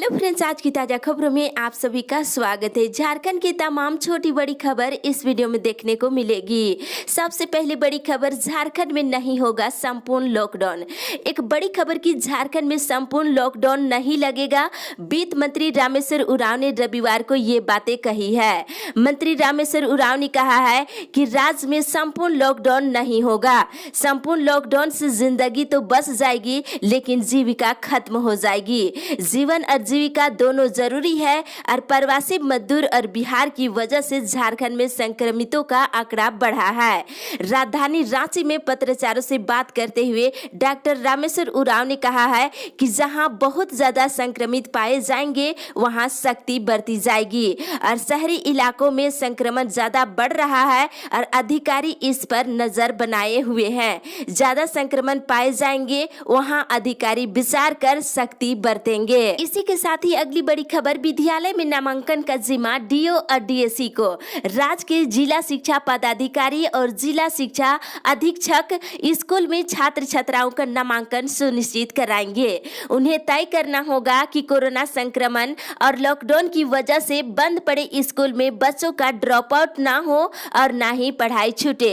Hello friends, आज की ताजा खबरों में आप सभी का स्वागत है। झारखंड की तमाम छोटी बड़ी खबर इस वीडियो में देखने को मिलेगी। सबसे पहले बड़ी खबर, झारखंड में नहीं होगा संपूर्ण लॉकडाउन। एक बड़ी खबर की झारखंड में संपूर्ण लॉकडाउन नहीं लगेगा। वित्त मंत्री रामेश्वर उरांव ने रविवार को ये बातें कही है। मंत्री रामेश्वर उरांव ने कहा है कि राज्य में संपूर्ण लॉकडाउन नहीं होगा। संपूर्ण लॉकडाउन से जिंदगी तो बच जाएगी, लेकिन जीविका खत्म हो जाएगी। जीवन और जीविका दोनों जरूरी है और प्रवासी मजदूर और बिहार की वजह से झारखंड में संक्रमितों का आंकड़ा बढ़ा है। राजधानी रांची में पत्रकारों से बात करते हुए डॉक्टर रामेश्वर उरांव ने कहा है कि जहां बहुत ज्यादा संक्रमित पाए जाएंगे वहां सख्ती बरती जाएगी और शहरी इलाकों में संक्रमण ज्यादा बढ़ रहा है और अधिकारी इस पर नजर बनाए हुए हैं। ज्यादा संक्रमण पाए जाएंगे वहां अधिकारी विचार कर सख्ती बरतेंगे। इसी के साथ ही अगली बड़ी खबर, विद्यालय में नामांकन का जिम्मा डीओ और डीएससी को। राज्य के जिला शिक्षा पदाधिकारी और जिला शिक्षा अधीक्षक स्कूल में छात्र छात्राओं का नामांकन सुनिश्चित कराएंगे। उन्हें तय करना होगा कि कोरोना संक्रमण और लॉकडाउन की वजह से बंद पड़े स्कूल में बच्चों का ड्रॉप आउट ना हो और ना ही पढ़ाई छूटे।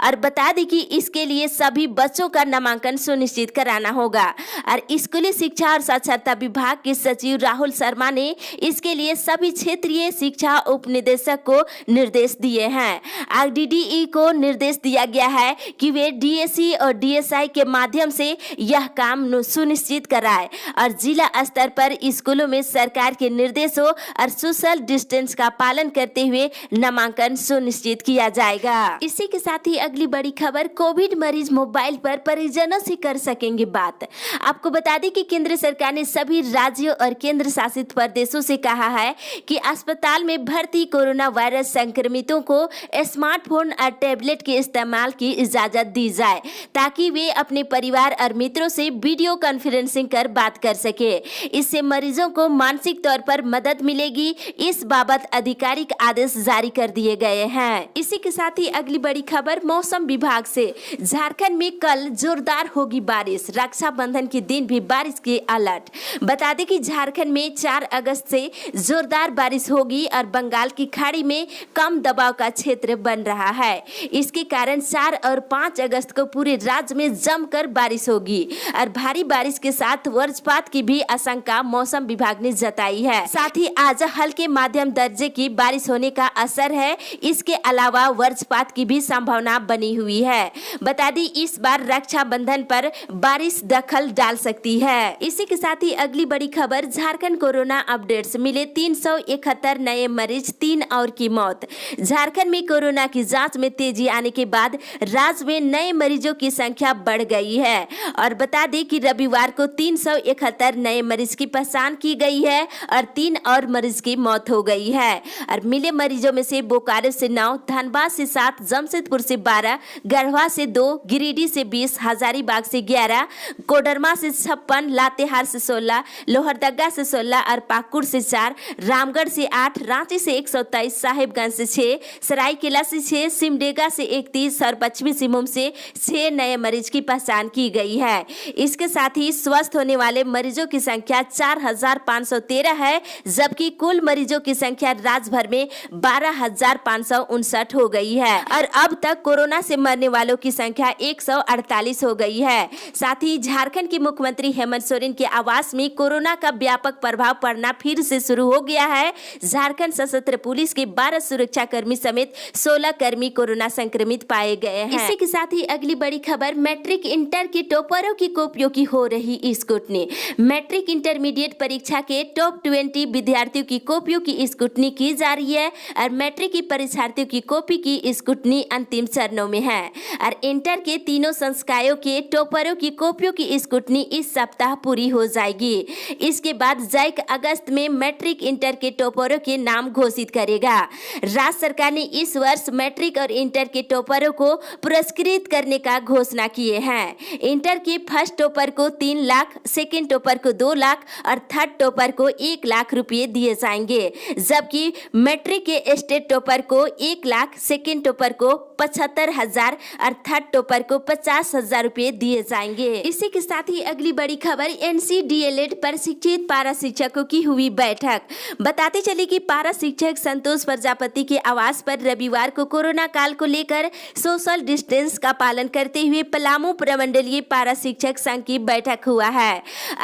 और बता दें कि इसके लिए सभी बच्चों का नामांकन सुनिश्चित कराना होगा। और स्कूली शिक्षा और साक्षरता विभाग के सचिव राहुल शर्मा ने इसके लिए सभी क्षेत्रीय शिक्षा उप निदेशक को निर्देश दिए हैं। आरडीडीई को निर्देश दिया गया है कि वे डीएससी और डीएसआई के माध्यम से यह काम सुनिश्चित कराए और जिला स्तर पर स्कूलों में सरकार के निर्देशों और सोशल डिस्टेंस का पालन करते हुए नामांकन सुनिश्चित किया जाएगा। इसी के साथ ही अगली बड़ी खबर, कोविड मरीज मोबाइल पर परिजनों से कर सकेंगे बात। आपको बता दें कि केंद्र सरकार ने सभी राज्यों और केंद्र शासित प्रदेशों से कहा है कि अस्पताल में भर्ती कोरोना वायरस संक्रमितों को स्मार्टफोन और टैबलेट के इस्तेमाल की इजाजत दी जाए ताकि वे अपने परिवार और मित्रों से वीडियो कॉन्फ्रेंसिंग कर बात कर सके। इससे मरीजों को मानसिक तौर पर मदद मिलेगी। इस बाबत आधिकारिक आदेश जारी कर दिए गए हैं। इसी के साथ ही अगली बड़ी खबर, मौसम विभाग से झारखंड में कल जोरदार होगी बारिश। रक्षाबंधन के दिन भी बारिश की अलर्ट। बता दें कि झारखंड में 4 अगस्त से जोरदार बारिश होगी और बंगाल की खाड़ी में कम दबाव का क्षेत्र बन रहा है। इसके कारण 4 और 5 अगस्त को पूरे राज्य में जमकर बारिश होगी और भारी बारिश के साथ वज्रपात की भी आशंका मौसम विभाग ने जताई है। साथ ही आज हल्के माध्यम दर्जे की बारिश होने का असर है। इसके अलावा वज्रपात की भी संभावना बनी हुई है। बता दी इस बार रक्षाबंधन पर बारिश दखल डाल सकती है। इसी के साथ ही अगली बड़ी खबर, झारखंड कोरोना अपडेट्स, मिले 371 नए मरीज, 3 और की मौत। झारखंड में कोरोना की जांच में तेजी आने के बाद राज्य में नए मरीजों की संख्या बढ़ गई है और बता दें कि रविवार को 371 नए मरीज की पहचान की गई है और 3 और मरीज की मौत हो गई है। और मिले मरीजों में से बोकारो से 9, धनबाद से 7, जमशेदपुर से 12, गढ़वा से 2, गिरिडीह से 20, हजारीबाग से 11, कोडरमा से 56, लातेहार से 16, लोहरदगा से 16 और पाकुड़ से 4, रामगढ़ से 8, रांची से 123, साहिबगंज से 6, सरायकेला से 6, सिमडेगा से 31 और पश्चिमी सिंहभूम से 6 नए मरीज की पहचान की गई है। इसके साथ ही स्वस्थ होने वाले मरीजों की संख्या 4513 है, जबकि कुल मरीजों की संख्या राज्य भर में 12559 हो गई है और अब तक कोरोना से मरने वालों की संख्या 148 हो गई है। साथ ही झारखंड के मुख्यमंत्री हेमंत सोरेन के आवास में कोरोना का व्यापक प्रभाव पड़ना फिर से शुरू हो गया है। झारखंड सशस्त्र पुलिस के 12 सुरक्षा कर्मी समेत 16 कर्मी कोरोना संक्रमित पाए गए हैं। इसी के साथ ही अगली बड़ी खबर, मैट्रिक इंटर के टॉपरों की कॉपियों की हो रही स्क्रूटनी। मैट्रिक इंटरमीडिएट परीक्षा के टॉप 20 विद्यार्थियों की कॉपियों की स्क्रूटनी की जा रही है और मैट्रिक की परीक्षार्थियों की कॉपी की स्क्रूटनी अंतिम चरणों में है और इंटर के तीनों संकायों के टॉपरों की कॉपियों की स्क्रूटनी इस सप्ताह पूरी हो जाएगी। इसके बाद जैक अगस्त में मैट्रिक इंटर के टॉपरों के नाम घोषित करेगा। राज्य सरकार ने इस वर्ष मैट्रिक और इंटर के टॉपरों को पुरस्कृत करने का घोषणा किए हैं। इंटर के फर्स्ट टॉपर को 3 लाख, सेकेंड टॉपर को 2 लाख और थर्ड टॉपर को 1 लाख रुपए दिए जाएंगे, जबकि मैट्रिक के स्टेट टॉपर को 1 लाख, सेकेंड टॉपर को 75,000 और थर्ड टॉपर को 50,000 रुपए दिए जाएंगे। इसी के साथ ही अगली बड़ी खबर, NCDELED प्रशिक्षित पारा शिक्षकों की हुई बैठक। बताते चले कि पारा शिक्षक संतोष प्रजापति के आवास पर रविवार को कोरोना काल को लेकर सोशल डिस्टेंस का पालन करते हुए पलामू प्रमंडलीय पारा शिक्षक संघ की बैठक हुआ है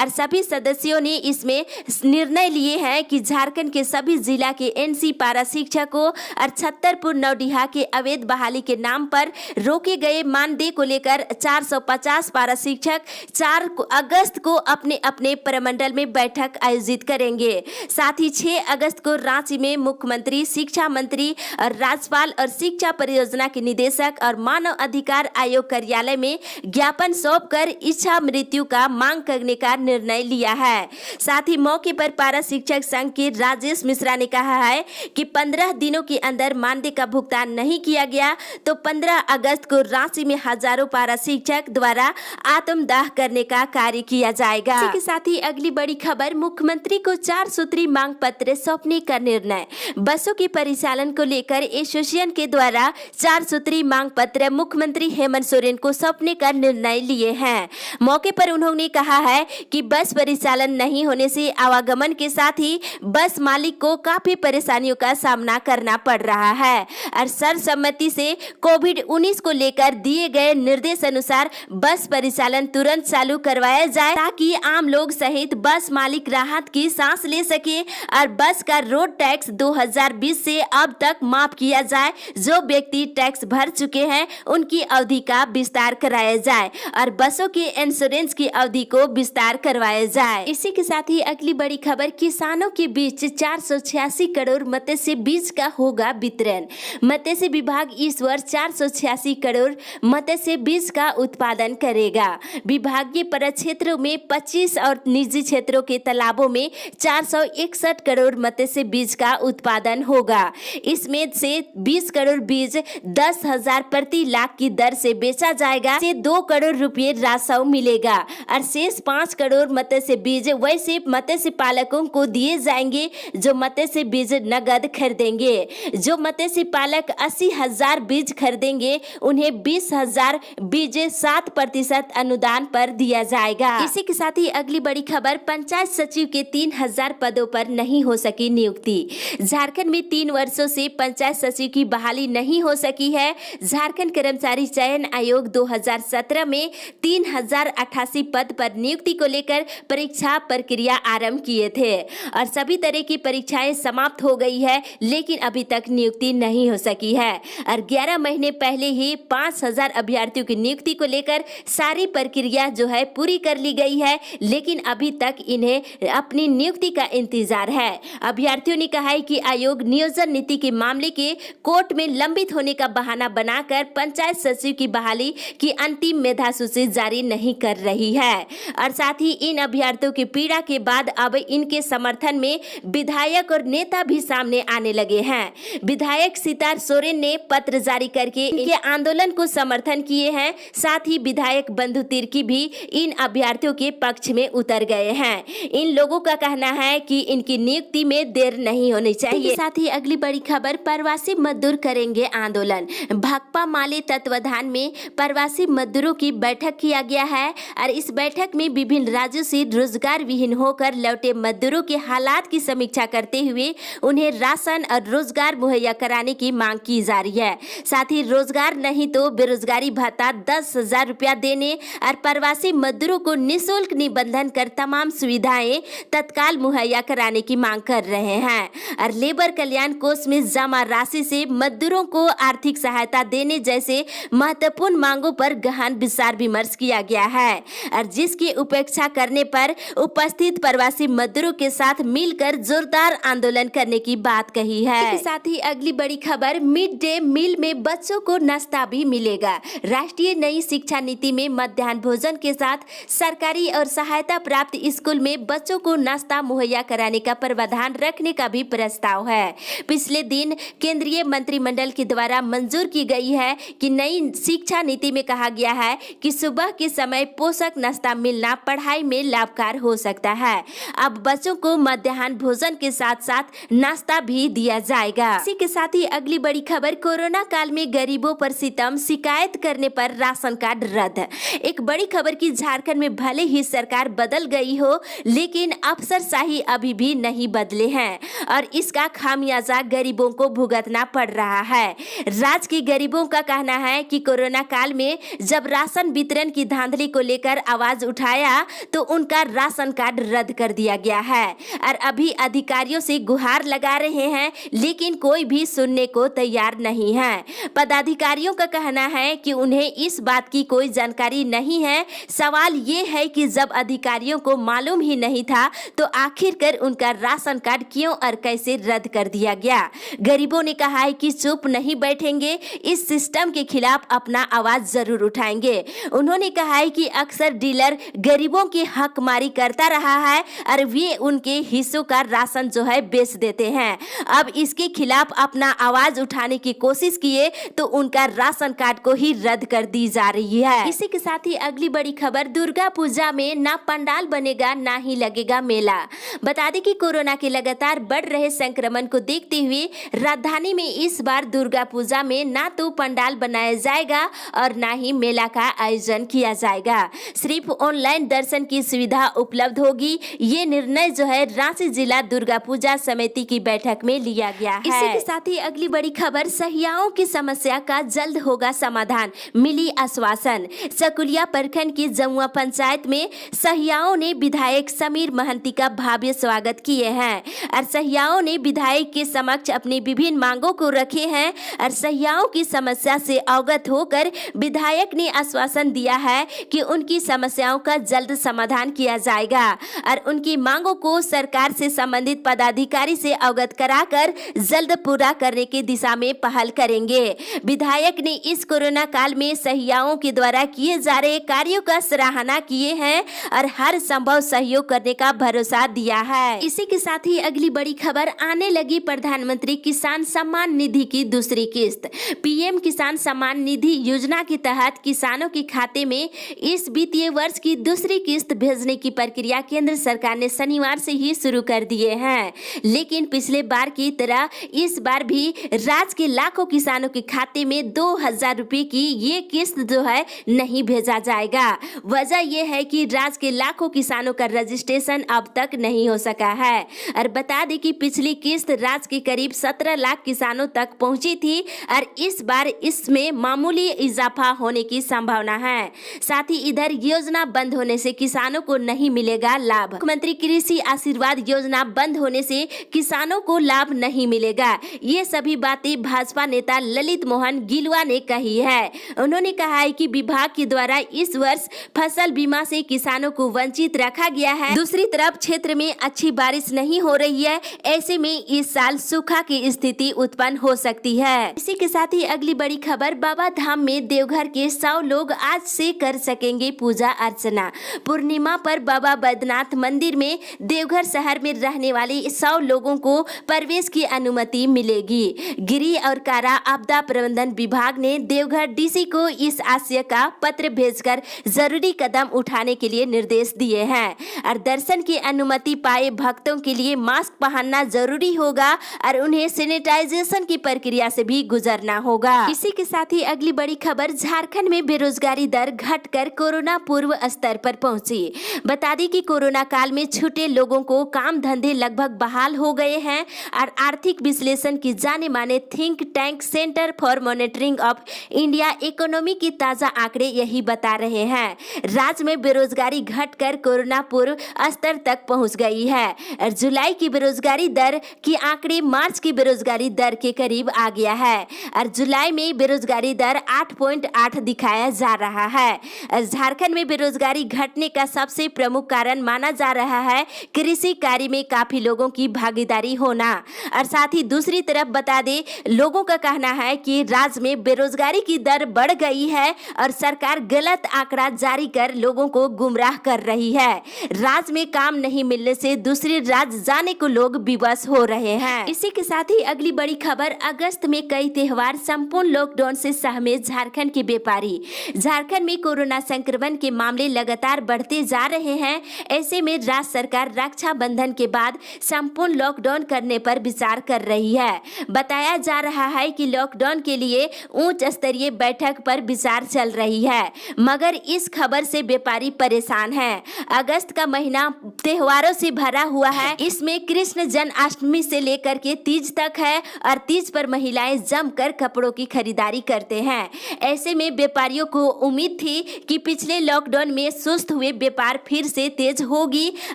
और सभी सदस्यों ने इसमें निर्णय लिए हैं कि झारखंड के सभी जिला के एनसी पारा शिक्षकों और छतरपुर नौडिहा के अवैध बहाली के नाम पर रोके गए मानदेय को लेकर 450 पारा शिक्षक 4 अगस्त को अपने अपने प्रमंडल में बैठक आयोजित करेंगे। साथ ही 6 अगस्त को रांची में मुख्यमंत्री, शिक्षा मंत्री और राज्यपाल और शिक्षा परियोजना के निदेशक और मानव अधिकार आयोग कार्यालय में ज्ञापन सौंपकर इच्छा मृत्यु का मांग करने का निर्णय लिया है। साथ ही मौके पर पारा शिक्षक संघ के राजेश मिश्रा ने कहा है कि 15 दिनों के अंदर मानदेय का भुगतान नहीं किया गया तो 15 अगस्त को रांची में हजारों पारा शिक्षक द्वारा आत्मदाह करने का कार्य किया जाएगा। इसी के साथ ही अगली बड़ी खबर, मुख्यमंत्री को 4 सूत्री मांग पत्र सौंपने का निर्णय। बसों के परिचालन को लेकर एसोसिएशन के द्वारा 4 सूत्री मांग पत्र मुख्यमंत्री हेमंत सोरेन को सौंपने का निर्णय लिए हैं। मौके पर उन्होंने कहा है कि बस परिचालन नहीं होने से आवागमन के साथ ही बस मालिक को काफी परेशानियों का सामना करना पड़ रहा है और सर्वसम्मति से कोविड-19 को लेकर दिए गए निर्देश अनुसार बस परिचालन तुरंत चालू करवाया जाए ताकि आम लोग सहित बस मालिक राहत की सांस ले सके और बस का रोड टैक्स 2020 से अब तक माफ किया जाए। जो व्यक्ति टैक्स भर चुके हैं उनकी अवधि का विस्तार कराया जाए और बसों के इंश्योरेंस की अवधि को विस्तार करवाया जाए। इसी के साथ ही अगली बड़ी खबर, किसानों के बीच 486 करोड़ मत्स्य बीज का होगा वितरण। मत्स्य विभाग इस वर्ष 486 करोड़ मत्स्य बीज का उत्पादन करेगा। विभागीय परिक्षेत्रों में 25 और निजी क्षेत्रों के तालाबों में 461 करोड़ मत्स्य बीज का उत्पादन होगा। इसमें से 20 करोड़ बीज 10,000 प्रति लाख की दर से बेचा जाएगा, से 2 करोड़ रुपए राजस्व मिलेगा और शेष 5 करोड़ मत्स्य बीज वैसे मत्स्य पालकों को दिए जाएंगे जो मत्स्य बीज नगद खरीदेंगे। जो मत्स्य पालक 80,000 बीज खरीदेंगे उन्हें 20,000 बीज 7% अनुदान पर दिया जाएगा। इसी के साथ ही अगली बड़ी खबर, पंचायत सचिव के 3,000 पदों पर नहीं हो सकी नियुक्ति। झारखंड में 3 वर्षों से पंचायत सचिव की बहाली नहीं हो सकी है। झारखंड कर्मचारी चयन आयोग 2017 में 3,088 पद पर नियुक्ति को लेकर परीक्षा प्रक्रिया आरंभ किए थे और सभी तरह की परीक्षाएं समाप्त हो गई है, लेकिन अभी तक नियुक्ति नहीं हो सकी है और 11 महीने पहले ही 5,000 अभ्यर्थियों की नियुक्ति को लेकर सारी प्रक्रिया जो है पूरी कर ली गई है, लेकिन अभी तक इन्हें अपनी नियुक्ति का इंतजार है। अभ्यर्थियों ने कहा है कि आयोग नियोजन नीति के मामले के कोर्ट में लंबित होने का बहाना बनाकर पंचायत सचिव की बहाली की अंतिम मेधा सूची जारी नहीं कर रही है और साथ ही इन अभ्यर्थियों की पीड़ा के बाद अब इनके समर्थन में विधायक और नेता भी सामने आने लगे हैं। विधायक सितार सोरेन ने पत्र जारी करके इनके आंदोलन को समर्थन किए हैं। साथ ही विधायक बंधु तिर्की भी इन अभ्यर्थियों के पक्ष में उतर गए हैं। इन लोगों का कहना है कि इनकी नियुक्ति में देर नहीं होनी चाहिए। साथ ही अगली बड़ी खबर, प्रवासी मजदूर करेंगे आंदोलन। भाकपा माले तत्वाधान में प्रवासी मजदूरों की बैठक किया गया है और इस बैठक में विभिन्न राज्यों से रोजगार विहीन होकर लौटे मजदूरों के हालात की समीक्षा करते हुए उन्हें राशन और रोजगार मुहैया कराने की मांग की जा रही है। साथ ही रोजगार नहीं तो बेरोजगारी भत्ता 10,000 रुपया देने और प्रवासी मजदूरों को निःशुल्क निबंधन कर तमाम सुविधाएं तत्काल मुहैया कराने की मांग कर रहे हैं और लेबर कल्याण कोष में जमा राशि से मजदूरों को आर्थिक सहायता देने जैसे महत्वपूर्ण मांगों पर गहन विचार विमर्श किया गया है और जिसकी उपेक्षा करने पर उपस्थित प्रवासी मजदूरों के साथ मिलकर जोरदार आंदोलन करने की बात कही है। इसके साथ ही अगली बड़ी खबर, मिड डे मील में बच्चों को नाश्ता भी मिलेगा। राष्ट्रीय नई शिक्षा नीति में मध्याह्न भोजन के साथ सरकारी और सहायता प्राप्त स्कूल में बच्चों को नाश्ता मुहैया कराने का प्रावधान रखने का भी प्रस्ताव है। पिछले दिन केंद्रीय मंत्रिमंडल के द्वारा मंजूर की गई है कि नई शिक्षा नीति में कहा गया है कि सुबह के समय पोषक नाश्ता मिलना पढ़ाई में लाभकारी हो सकता है। अब बच्चों को मध्याह्न भोजन के साथ साथ नाश्ता भी दिया जाएगा। इसी के साथ ही अगली बड़ी खबर, कोरोना काल में गरीबों पर सितम, शिकायत करने पर राशन कार्ड रद्द। एक बड़ी खबर की झारखंड में भले ही सरकार बदल गई हो लेकिन अफसरशाही अभी भी नहीं बदले हैं और इसका खामियाजा गरीबों को भुगतना पड़ रहा है। राज्य के गरीबों का कहना है कि कोरोना काल में जब राशन वितरण की धांधली को लेकर आवाज उठाया तो उनका राशन कार्ड रद्द कर दिया गया है और अभी अधिकारियों से गुहार लगा रहे हैं, लेकिन कोई भी सुनने को तैयार नहीं है। पदाधिकारियों का कहना है कि उन्हें इस बात की कोई जानकारी नहीं है। सवाल ये है कि जब अधिकारियों को मालूम ही नहीं था तो आखिरकार उनका राशन कार्ड क्यों और कैसे रद्द कर दिया गया। गरीबों ने कहा है कि चुप नहीं बैठेंगे, इस सिस्टम के खिलाफ अपना आवाज जरूर उठाएंगे। उन्होंने कहा है कि अक्सर डीलर गरीबों की हकमारी करता रहा है और वे उनके हिस्सों का राशन जो है बेच देते हैं। अब इसके खिलाफ अपना आवाज उठाने की कोशिश किए तो उनका राशन कार्ड को ही रद्द कर दी जा रही है। इसी के साथ ही अगली बड़ी खबर, दुर्गा पूजा में ना पंडाल बनेगा ना ही लगेगा मेला। बता दें कि कोरोना के लगातार बढ़ रहे संक्रमण को देखते हुए राजधानी में इस बार दुर्गा पूजा में ना तो पंडाल बनाया जाएगा और ना ही मेला का आयोजन किया जाएगा। सिर्फ ऑनलाइन दर्शन की सुविधा उपलब्ध होगी। ये निर्णय जो है रांची जिला दुर्गा पूजा समिति की बैठक में लिया गया है। इसी के साथ ही अगली बड़ी खबर, सहियाओं की समस्या का जल्द होगा समाधान, मिली आश्वासन। सकुलिया प्रखंड की जमुआ पंचायत में सहियाओं ने विधायक समीर महंती का भव्य स्वागत किए हैं और सहियाओं ने विधायक के समक्ष अपनी विभिन्न मांगों को रखे हैं और सहियाओं की समस्या से अवगत होकर विधायक ने आश्वासन दिया है कि उनकी समस्याओं का जल्द समाधान किया जाएगा और उनकी मांगों को सरकार से संबंधित पदाधिकारी से अवगत कराकर जल्द पूरा करने की दिशा में पहल करेंगे। विधायक ने इस कोरोना काल में सहियाओं के द्वारा किए जा रहे कार्यों का सराहना किए हैं और हर संभव सहयोग करने का भरोसा दिया है। इसी के साथ ही अगली बड़ी खबर, आने लगी प्रधानमंत्री किसान सम्मान निधि की दूसरी किस्त। पीएम किसान सम्मान निधि योजना के तहत किसानों के खाते में इस वित्तीय वर्ष की दूसरी किस्त भेजने की प्रक्रिया केंद्र सरकार ने शनिवार से ही शुरू कर दिए हैं, लेकिन पिछले बार की तरह इस बार भी राज्य के लाखों किसानों के खाते में 2000 रुपए की ये किस्त जो है नहीं भेजा जाएगा। वजह यह है कि राज्य के लाखों किसानों का रजिस्ट्रेशन अब तक नहीं हो सका है और बता दें कि पिछली किस्त राज्य के करीब 17 लाख किसानों तक पहुंची थी और इस बार इसमें मामूली इजाफा होने की संभावना है। साथ ही इधर योजना बंद होने से किसानों को नहीं मिलेगा लाभ। मुख्यमंत्री कृषि आशीर्वाद योजना बंद होने से किसानों को लाभ नहीं मिलेगा। ये सभी बातें भाजपा नेता ललित मोहन गिलुआ ने कही है। उन्होंने कहा है कि विभाग के द्वारा इस वर्ष फसल बीमा से किसानों को वंचित रखा गया है। दूसरी तरफ क्षेत्र में अच्छी बारिश नहीं हो रही है, ऐसे में इस साल सूखा की स्थिति उत्पन्न हो सकती है। इसी के साथ ही अगली बड़ी खबर, बाबा धाम में देवघर के 100 लोग आज से कर सकेंगे पूजा अर्चना। पूर्णिमा पर बाबा बैद्यनाथ मंदिर में देवघर शहर में रहने वाले 100 लोगों को प्रवेश की अनुमति मिलेगी। गृह और कारा आपदा प्रबंधन विभाग ने देवघर डीसी को इस आशय का पत्र भेजकर जरूरी कदम उठाने के लिए निर्देश दिए हैं और दर्शन की अनुमति पाए भक्तों के लिए मास्क पहनना जरूरी होगा और उन्हें सैनिटाइजेशन की प्रक्रिया से भी गुजरना होगा। इसी के साथ ही अगली बड़ी खबर, झारखंड में बेरोजगारी दर घटकर कोरोना पूर्व स्तर पर पहुंची। बता दें कि कोरोना काल में छूटे लोगों को काम धंधे लगभग बहाल हो गए हैं और आर्थिक विश्लेषण की जाने माने think tank centre for monitoring of India economy की ताजा आंकड़े यही बता रहे हैं। राज्य में बेरोजगारी घटकर कोरोना पूर्व स्तर तक पहुंच गई है और जुलाई की बेरोजगारी दर की आंकड़े मार्च की बेरोजगारी दर के करीब आ गया है और जुलाई में बेरोजगारी दर 8.8 दिखाया जा रहा है। और झारखंड में बेरोजगारी घटने का सबसे प्रमुख कारण माना जा रहा है कृषि कार्य में काफी लोगों की भागीदारी होना। और साथ ही दूसरी तरफ बता दें, लोगों का कहना है कि राज्य में बेरोजगारी की दर बढ़ गई है और सरकार गलत आंकड़ा जारी कर लोगों को गुमराह कर रही है। राज्य में काम नहीं मिलने से दूसरे राज्य जाने को लोग विवश हो रहे हैं। इसी के साथ ही अगली बड़ी खबर, अगस्त में कई त्योहार संपूर्ण लॉकडाउन से सहमे झारखंड के व्यापारी। झारखंड में कोरोना संक्रमण के मामले लगातार बढ़ते जा रहे हैं। ऐसे में राज्य सरकार रक्षाबंधन के बाद संपूर्ण लॉकडाउन करने पर विचार कर रही है। बताया जा रहा है कि लॉकडाउन के लिए उच्च स्तरीय बैठक पर विचार चल रही है, मगर इस खबर से व्यापारी परेशान हैं। अगस्त का महीना महीना त्योहारों से भरा हुआ है। इसमें कृष्ण जन्माष्टमी से लेकर के तीज तक है और तीज पर महिलाएं जमकर कपड़ों की खरीदारी करते हैं। ऐसे में व्यापारियों को उम्मीद थी कि पिछले लॉकडाउन में सुस्त हुए व्यापार फिर से तेज होगी।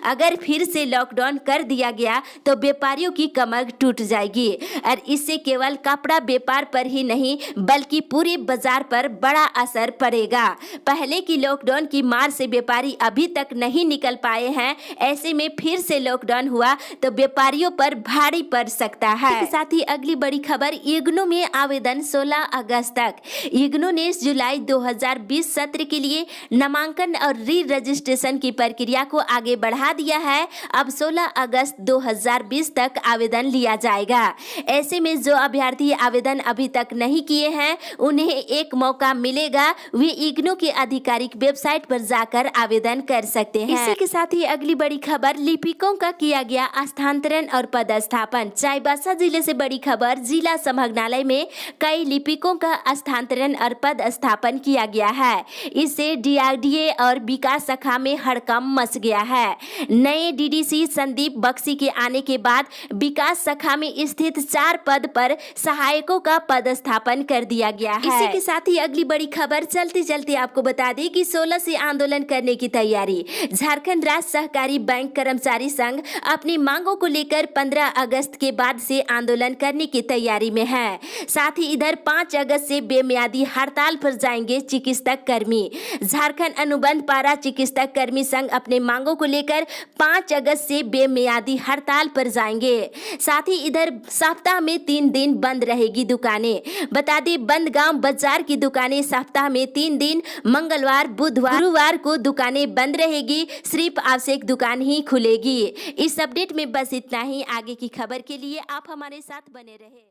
अगर फिर से लॉकडाउन कर दिया गया तो व्यापारियों की कमर टूट जाएगी और इससे केवल कपड़ा व्यापार पर ही नहीं बल्कि पूरे बाजार पर बड़ा असर पड़ेगा। पहले की लॉकडाउन की मार से व्यापारी अभी तक नहीं निकल पाए हैं। ऐसे में फिर से लॉकडाउन हुआ तो व्यापारियों पर भारी पड़ सकता है। इसके साथ ही अगली बड़ी खबर, इग्नू में आवेदन 16 अगस्त तक। इग्नू ने जुलाई 2020 सत्र के लिए नामांकन और री रजिस्ट्रेशन की प्रक्रिया को आगे बढ़ा दिया है। अब 16 अगस्त 2020 तक आवेदन लिया जाएगा। ऐसे में जो अभ्यर्थी आवेदन अभी तक नहीं किए हैं उन्हें एक मौका मिलेगा। वे इग्नू की आधिकारिक वेबसाइट पर जाकर आवेदन कर सकते हैं। इसी के साथ ही अगली बड़ी खबर, लिपिकों का किया गया स्थानांतरण और पदस्थापन। चाईबासा जिले से बड़ी खबर, जिला संभागनालय में कई लिपिकों का स्थानांतरण और पदस्थापन किया गया है। इससे डीआरडीए और विकास शाखा में हड़कंप मच गया है। नए डीडीसी संदीप बख्शी के आने के बाद विकास शाखा में स्थित 4 पद पर सहायकों का पदस्थापन कर दिया गया है। इसी के साथ ही अगली बड़ी खबर, चलते चलते आपको बता दें कि 16 से आंदोलन करने की तैयारी। झारखंड राज्य सहकारी बैंक कर्मचारी संघ अपनी मांगों को लेकर 15 अगस्त के बाद से आंदोलन करने की तैयारी में है। साथ ही इधर 5 अगस्त से बेमियादी हड़ताल पर जाएंगे चिकित्सक कर्मी। झारखंड अनुबंध पारा चिकित्सक कर्मी संघ अपने मांगों को लेकर 5 अगस्त से बेमियादी हड़ताल पर जाएंगे। साथ ही इधर सप्ताह में 3 दिन बंद रहेगी दुकानें। बता दें, बंदगांव बाजार की दुकानें सप्ताह में 3 दिन मंगलवार, बुधवार, गुरुवार को दुकानें बंद रहेगी। सिर्फ आवश्यक दुकान ही खुलेगी। इस अपडेट में बस इतना ही। आगे की खबर के लिए आप हमारे साथ बने रहे।